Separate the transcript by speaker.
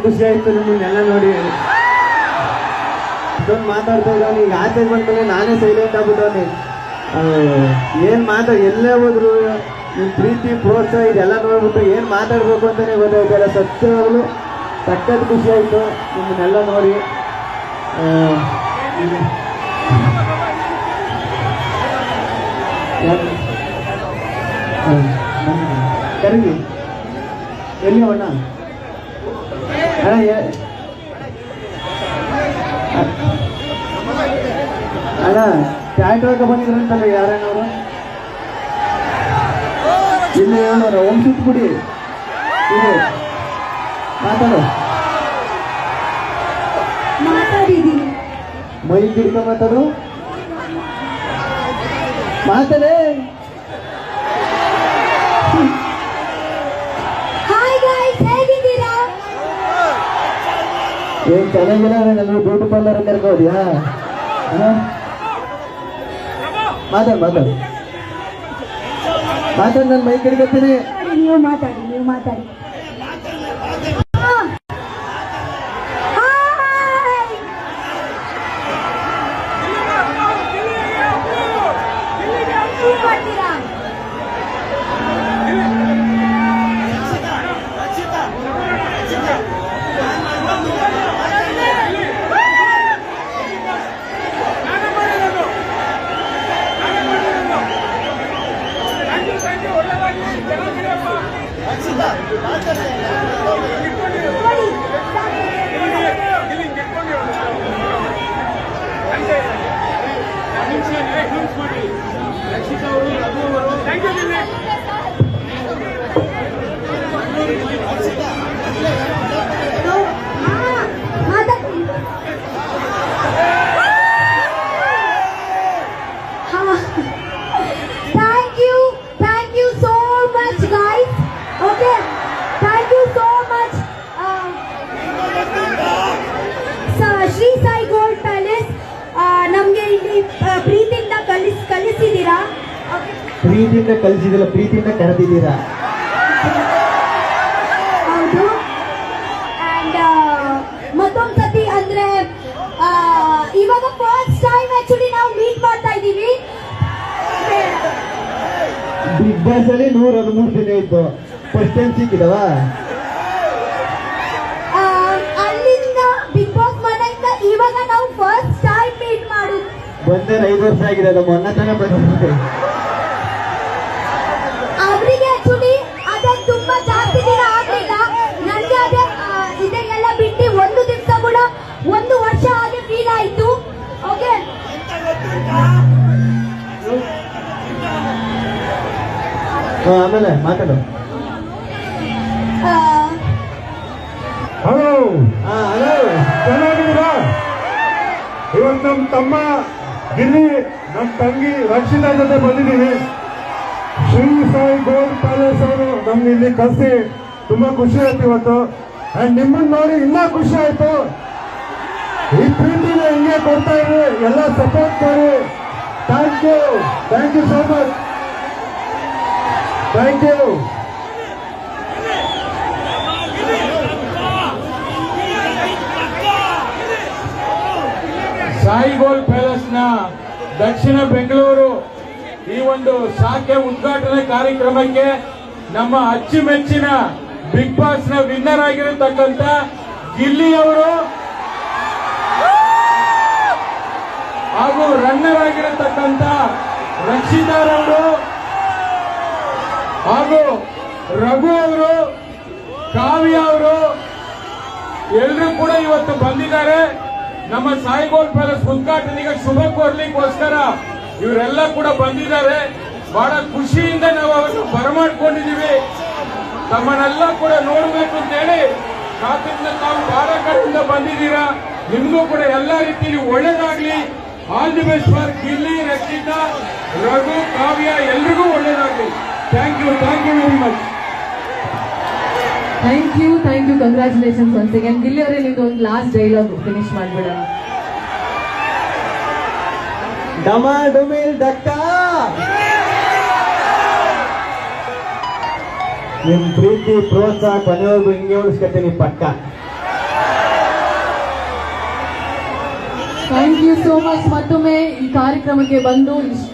Speaker 1: ಖುಷಿ ಆಯ್ತು ನಿಮ್ಮನ್ನೆಲ್ಲ ನೋಡಿ. ಇಷ್ಟೊಂದು ಮಾತಾಡ್ತಾ ಇದ್ದಾನೆ. ಈಗ ಆಚೆ ಬಂದ್ಮೇಲೆ ನಾನೇ ಸೈಲೆಂಟ್ ಆಗ್ಬಿಟ್ಟವನಿ. ಏನ್ ಎಲ್ಲೇ ಹೋದ್ರು ನಿಮ್ ಪ್ರೀತಿ ಪ್ರೋತ್ಸಾಹ ಇದೆಲ್ಲ ನೋಡ್ಬಿಟ್ಟು ಏನ್ ಮಾತಾಡ್ಬೇಕು ಅಂತಾನೆ ಗೊತ್ತಾಯ್ತಲ್ಲ. ಸತ್ಯವಾಗ್ಲು ಸಖತ್ ಖುಷಿ ಆಯ್ತು ನಿಮ್ಮನ್ನೆಲ್ಲ ನೋಡಿ. ಕರೀರಿ ಎಲ್ಲಿ ಅಣ್ಣ? ಅಣ್ಣ ಟ್ಯಾಕ್ಟ್ರಾಗ ಬಂದಿದ್ರಂತಲ್ಲ ಯಾರೇನವರು? ಇಲ್ಲಿ ಹೇಳೋರ ವಂಶಿತ್ ಗುಡಿ ಇದು ಮಾತಾಡು. ಮೈ ಗಿಡ್ಕ ಮಾತಾಡು. ಮಾತಾಡೇ. ಏನ್ ಚೆನ್ನಾಗಿಲ್ಲ ಎಲ್ಲರೂ ಬ್ಯೂಟಿ ಪಾರ್ಲರ್ ಕರ್ಕೋದ್ಯಾ? ಮಾತಾಡು ಮಾತಾಡು ಮಾತಾಡಿ. ನಾನು ಮೈ ಕಡಿಗತ್ತೀನಿ.
Speaker 2: ನೀವು ಮಾತಾಡಿ ಶ್ರೀ ಸಾಯಿ ಗೋಲ್ಡ್ ಪ್ಯಾಲೇಸ್ ನಮ್ಗೆ ಇಲ್ಲಿ ಪ್ರೀತಿಯಿಂದ ಕಲಿಸಿದ್ದೀರಾ.
Speaker 1: ಪ್ರೀತಿಯಿಂದ ಕಲಿಸಿದಿಲ್ಲ, ಪ್ರೀತಿಯಿಂದ ಕರೆದಿದ್ದೀರಾ.
Speaker 2: ಹೌದು. ಅಂಡ್ ಮತ್ತೊಂದ್ಸತಿ ಅಂದ್ರೆ ಇವಾಗ ಫಸ್ಟ್ ಟೈಮ್ ಆಕ್ಚುಲಿ ನಾವು ಮೀಟ್ ಮಾಡ್ತಾ ಇದ್ದೀವಿ.
Speaker 1: ಬಿಗ್ ಬಾಸ್ ಅಲ್ಲಿ 113 ದಿನ ಇತ್ತು. ಫಸ್ಟ್ ಟೈಮ್ ಸಿಕ್ಕಿದವ
Speaker 2: ಅಲ್ಲಿಂದ ಬಿಗ್ ಬಾಸ್ ಮನೆಯಿಂದ ಇವಾಗ ನಾವು ಫಸ್ಟ್ ಟೈಮ್ ಮೀಟ್ ಮಾಡುದು.
Speaker 1: ಬಂದೇ 5 ವರ್ಷ ಆಗಿದೆ. ಅದು ಮೊನ್ನೆ ತಾನೇ ಬಂದಿದೆ.
Speaker 2: ಅವರಿಗೆ ಆಕ್ಚುಲಿ ಅದೇ ತುಂಬಾ ಜಾಸ್ತಿ ದಿನ ಆಗ್ಲಿಲ್ಲ. ನನಗೆ ಅದೇ ಇದೆಲ್ಲ ಬಿಟ್ಟು ಒಂದು ದಿವಸ ಕೂಡ 1 ವರ್ಷ ಹಾಗೆ ಫೀಲ್ ಆಯ್ತು. ಓಕೆ
Speaker 1: ಆಮೇಲೆ ಮಾತಾಡು.
Speaker 3: ಹಲೋ
Speaker 1: ಹಲೋ,
Speaker 3: ಚೆನ್ನಾಗಿದ್ದೀರಾ? ಇವತ್ತು ನಮ್ಮ ತಮ್ಮ ಗಿಲ್ಲಿ, ನಮ್ಮ ತಂಗಿ ರಕ್ಷಿತಾ ಜೊತೆ ಬಂದಿದ್ದೀವಿ. ಶ್ರೀ ಸಾಯಿ ಗೋಲ್ಡ್ ಪ್ಯಾಲೇಸ್ ಅವರು ನಮ್ಗೆ ಇಲ್ಲಿ ಕಳಿಸಿ ತುಂಬಾ ಖುಷಿ ಆಯ್ತು ಇವತ್ತು. ಅಂಡ್ ನಿಮ್ಮನ್ನ ನೋಡಿ ಇನ್ನೂ ಖುಷಿ ಆಯ್ತು. ಈ ಪ್ರೀತಿನ ಹಿಂಗೆ ಕೊಡ್ತಾ ಇರಿ, ಎಲ್ಲ ಸಪೋರ್ಟ್ ಮಾಡಿ. Thank you so much. Thank you.
Speaker 4: Sai gold palace ನ ದಕ್ಷಿಣ ಬೆಂಗಳೂರು ಈ ಒಂದು ಶಾಖೆ ಉದ್ಘಾಟನೆ ಕಾರ್ಯಕ್ರಮಕ್ಕೆ ನಮ್ಮ ಅಚ್ಚುಮೆಚ್ಚಿನ ಬಿಗ್ ಬಾಸ್ ನ ವಿನ್ನರ್ ಆಗಿರತಕ್ಕಂತ ಗಿಲ್ಲಿ ಅವರು ಹಾಗೂ ರನ್ನರ್ ಆಗಿರತಕ್ಕಂತ ರಕ್ಷಿತಾರವರು ಹಾಗೂ ರಘು ಅವರು, ಕಾವ್ಯ ಅವರು ಎಲ್ಲರೂ ಕೂಡ ಇವತ್ತು ಬಂದಿದ್ದಾರೆ. ನಮ್ಮ ಸಾಯಿ ಗೋಲ್ಡ್ ಪ್ಯಾಲೇಸ್ ಉದ್ಘಾಟನೆಗೆ ಶುಭ ಕೋರ್ಲಿಕ್ಕೋಸ್ಕರ ಇವರೆಲ್ಲ ಕೂಡ ಬಂದಿದ್ದಾರೆ. ಬಹಳ ಖುಷಿಯಿಂದ ನಾವು ಅವರನ್ನು ಬರಮಾಡ್ಕೊಂಡಿದ್ದೀವಿ. ತಮ್ಮನ್ನೆಲ್ಲ ಕೂಡ ನೋಡಬೇಕು ಅಂತ ಹೇಳಿ ಕಾತಿಂದ ತಾವು ಬಹಳ ಕಡೆಯಿಂದ ಬಂದಿದ್ದೀರಾ. ನಿಮಗೂ ಕೂಡ ಎಲ್ಲ ರೀತಿಯಲ್ಲಿ ಒಳ್ಳೇದಾಗ್ಲಿ. All the best for Gilli, Rakshita, Raghu, Kavya ಎಲ್ರಿಗೂ ಒಳ್ಳೇದಾಗ್ಲಿ. Thank you very much.
Speaker 5: Thank you congratulations once again. Gilli ಅವರೇ, ನಿಮ್ದು ಒಂದು ಲಾಸ್ಟ್ ಡೈಲಾಗ್ ಫಿನಿಶ್ ಮಾಡ್ಬಿಡೋಣ.
Speaker 1: ಡಮಾಡುಮಿಲ್ ಡಕ್ಕ. ನಿಮ್ ಪ್ರೀತಿ ಪ್ರೋತ್ಸಾಹ ಕೊನೆವರೆಗೂ ಹಿಂಗೆ ಉಳಿಸ್ಕೊತೀನಿ ಪಕ್ಕ.
Speaker 5: ಥ್ಯಾಂಕ್ ಯು ಸೋ ಮಚ್ ಮತ್ತೊಮ್ಮೆ ಈ ಕಾರ್ಯಕ್ರಮಕ್ಕೆ ಬಂದು ಇಷ್ಟು